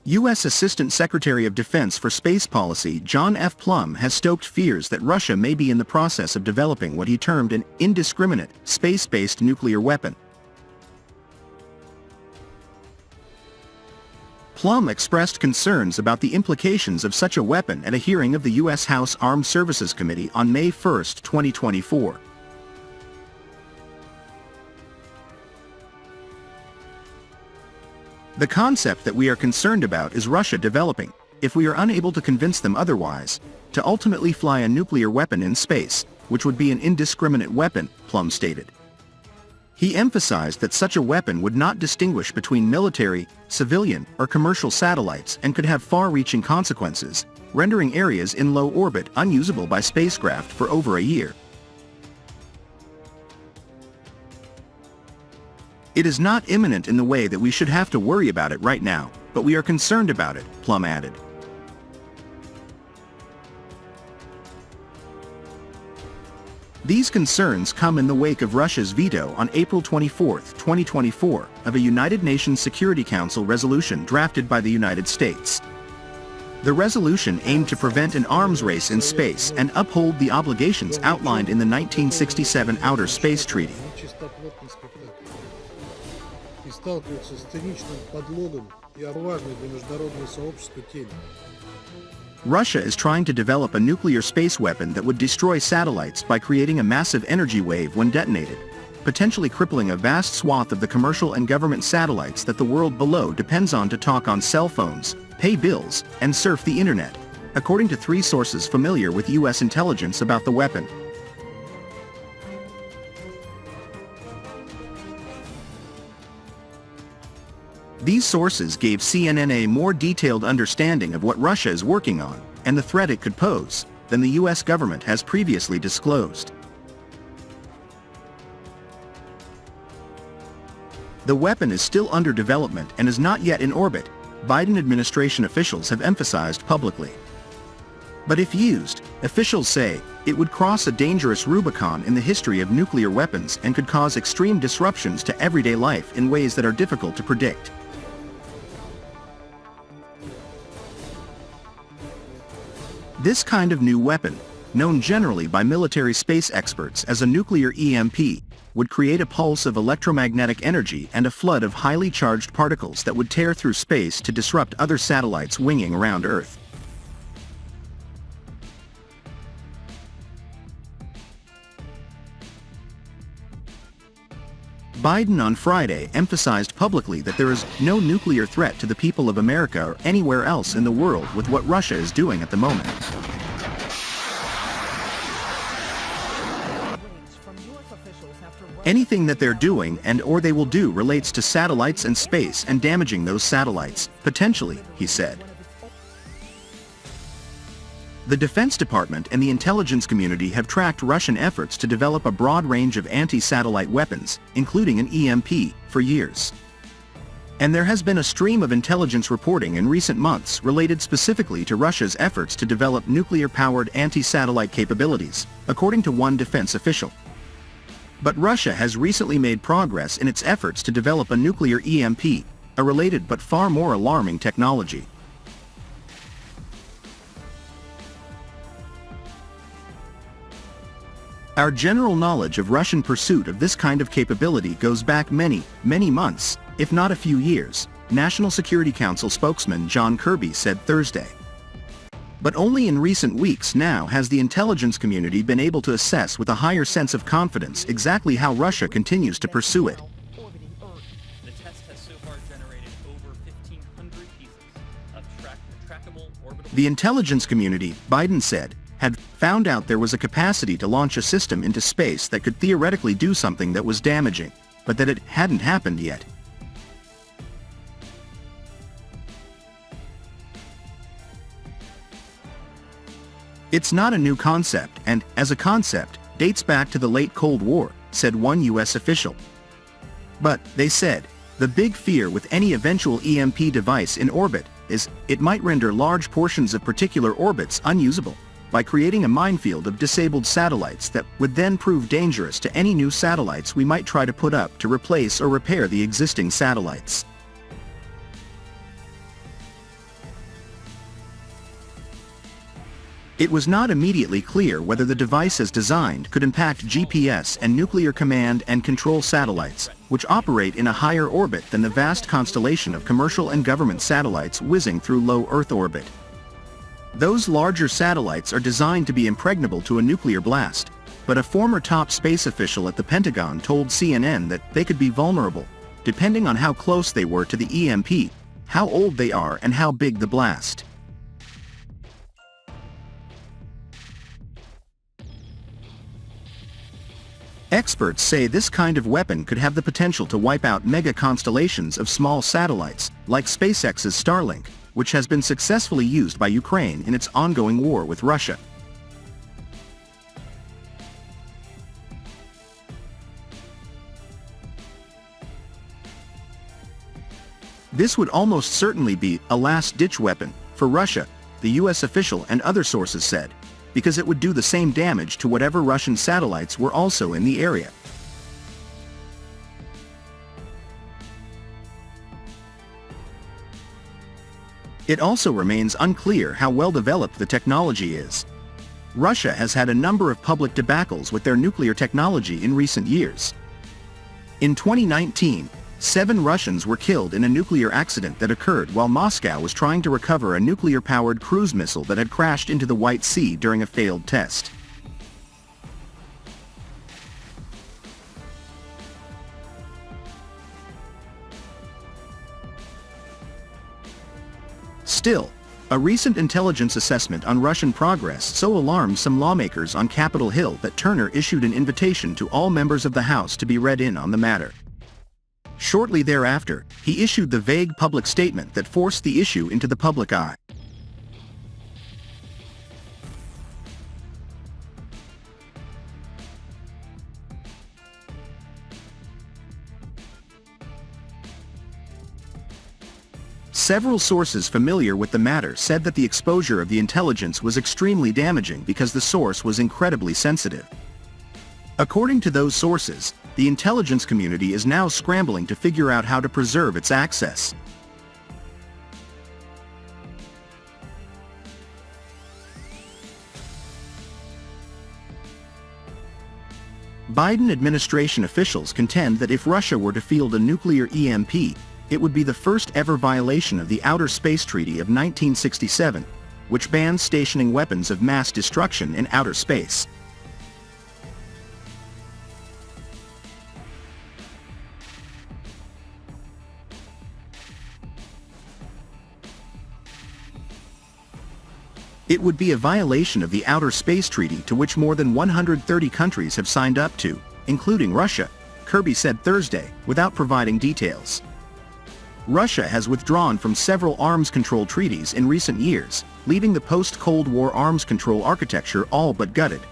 U.S. Assistant Secretary of Defense for Space Policy John F. Plumb has stoked fears that Russia may be in the process of developing what he termed an indiscriminate, space-based nuclear weapon. Plumb expressed concerns about the implications of such a weapon at a hearing of the U.S. House Armed Services Committee on May 1, 2024. The concept that we are concerned about is Russia developing, if we are unable to convince them otherwise, to ultimately fly a nuclear weapon in space, which would be an indiscriminate weapon, Plumb stated. He emphasized that such a weapon would not distinguish between military, civilian, or commercial satellites and could have far-reaching consequences, rendering areas in low orbit unusable by spacecraft for over a year. It is not imminent in the way that we should have to worry about it right now, but we are concerned about it, Plumb added. These concerns come in the wake of Russia's veto on April 24, 2024, of a United Nations Security Council resolution drafted by the United States. The resolution aimed to prevent an arms race in space and uphold the obligations outlined in the 1967 Outer Space Treaty. Russia is trying to develop a nuclear space weapon that would destroy satellites by creating a massive energy wave when detonated, potentially crippling a vast swath of the commercial and government satellites that the world below depends on to talk on cell phones, pay bills, and surf the internet, according to 3 sources familiar with U.S. intelligence about the weapon. These sources gave CNN a more detailed understanding of what Russia is working on, and the threat it could pose, than the U.S. government has previously disclosed. The weapon is still under development and is not yet in orbit, Biden administration officials have emphasized publicly. But if used, officials say, it would cross a dangerous Rubicon in the history of nuclear weapons and could cause extreme disruptions to everyday life in ways that are difficult to predict. This kind of new weapon, known generally by military space experts as a nuclear EMP, would create a pulse of electromagnetic energy and a flood of highly charged particles that would tear through space to disrupt other satellites winging around Earth. Biden on Friday emphasized publicly that there is no nuclear threat to the people of America or anywhere else in the world with what Russia is doing at the moment. Anything that they're doing and/or they will do relates to satellites and space and damaging those satellites, potentially, he said. The Defense Department and the intelligence community have tracked Russian efforts to develop a broad range of anti-satellite weapons, including an EMP, for years. And there has been a stream of intelligence reporting in recent months related specifically to Russia's efforts to develop nuclear-powered anti-satellite capabilities, according to one defense official. But Russia has recently made progress in its efforts to develop a nuclear EMP, a related but far more alarming technology. Our general knowledge of Russian pursuit of this kind of capability goes back many, many months, if not a few years, National Security Council spokesman John Kirby said Thursday. But only in recent weeks now has the intelligence community been able to assess with a higher sense of confidence exactly how Russia continues to pursue it. The test has so far generated over 1,500 pieces of trackable orbital. The intelligence community, Biden said, had found out there was a capacity to launch a system into space that could theoretically do something that was damaging, but that it hadn't happened yet. It's not a new concept and, as a concept, dates back to the late Cold War, said one U.S. official. But, they said, the big fear with any eventual EMP device in orbit is it might render large portions of particular orbits unusable, by creating a minefield of disabled satellites that would then prove dangerous to any new satellites we might try to put up to replace or repair the existing satellites. It was not immediately clear whether the device as designed could impact GPS and nuclear command and control satellites, which operate in a higher orbit than the vast constellation of commercial and government satellites whizzing through low Earth orbit. Those larger satellites are designed to be impregnable to a nuclear blast, but a former top space official at the Pentagon told CNN that they could be vulnerable, depending on how close they were to the EMP, how old they are, and how big the blast. Experts say this kind of weapon could have the potential to wipe out mega constellations of small satellites, like SpaceX's Starlink, which has been successfully used by Ukraine in its ongoing war with Russia. This would almost certainly be a last-ditch weapon for Russia, the US official and other sources said, because it would do the same damage to whatever Russian satellites were also in the area. It also remains unclear how well developed the technology is. Russia has had a number of public debacles with their nuclear technology in recent years. In 2019, 7 Russians were killed in a nuclear accident that occurred while Moscow was trying to recover a nuclear-powered cruise missile that had crashed into the White Sea during a failed test. Still, a recent intelligence assessment on Russian progress so alarmed some lawmakers on Capitol Hill that Turner issued an invitation to all members of the House to be read in on the matter. Shortly thereafter, he issued the vague public statement that forced the issue into the public eye. Several sources familiar with the matter said that the exposure of the intelligence was extremely damaging because the source was incredibly sensitive. According to those sources, the intelligence community is now scrambling to figure out how to preserve its access. Biden administration officials contend that if Russia were to field a nuclear EMP, it would be the first ever violation of the Outer Space Treaty of 1967, which bans stationing weapons of mass destruction in outer space. It would be a violation of the Outer Space Treaty to which more than 130 countries have signed up to, including Russia, Kirby said Thursday, without providing details. Russia has withdrawn from several arms control treaties in recent years, leaving the post-Cold War arms control architecture all but gutted,